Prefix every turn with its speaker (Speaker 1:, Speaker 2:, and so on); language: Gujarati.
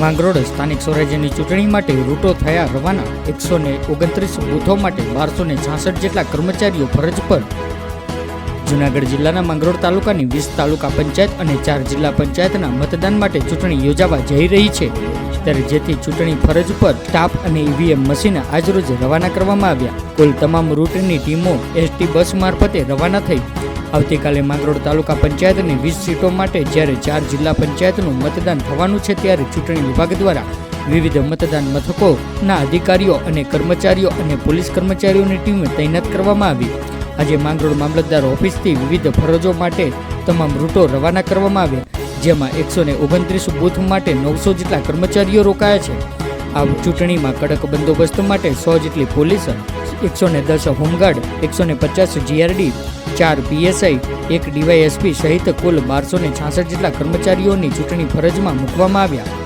Speaker 1: માંગરોળ સ્થાનિક સ્વરાજ્યની ચૂંટણી માટે રૂટો થયા રવાના 129 બૂથો માટે 1266 જેટલા કર્મચારીઓ ફરજ પર। જૂનાગઢ જિલ્લાના માંગરોળ તાલુકાની 20 તાલુકા પંચાયત અને 4 જિલ્લા પંચાયતના મતદાન માટે ચૂંટણી યોજાવા જઈ રહી છે, ત્યારે જેથી ચૂંટણી ફરજ પર સ્ટાફ અને ઈવીએમ મશીન આજરોજ રવાના કરવામાં આવ્યા। કુલ તમામ રૂટની ટીમો એસટી બસ મારફતે રવાના થઈ। આવતીકાલે માંગરોળ તાલુકા પંચાયતની 20 સીટો માટે જ્યારે 4 જિલ્લા પંચાયતનું મતદાન થવાનું છે, ત્યારે ચૂંટણી વિભાગ દ્વારા વિવિધ મતદાન મથકોના અધિકારીઓ અને કર્મચારીઓ અને પોલીસ કર્મચારીઓની ટીમ તૈનાત કરવામાં આવી। આજે માંગરોળ મામલતદાર ઓફિસથી વિવિધ ફરજો માટે તમામ રૂટો રવાના કરવામાં આવ્યા, જેમાં 129 બૂથ માટે 900 જેટલા કર્મચારીઓ રોકાયા છે। આ ચૂંટણીમાં કડક બંદોબસ્ત માટે 100 જેટલી police, 110 home guard, 150 GRD, 4 PSI, 1 DYSP સહિત કુલ 1266 જેટલા કર્મચારીઓની ચૂંટણી ફરજમાં મૂકવામાં આવ્યા।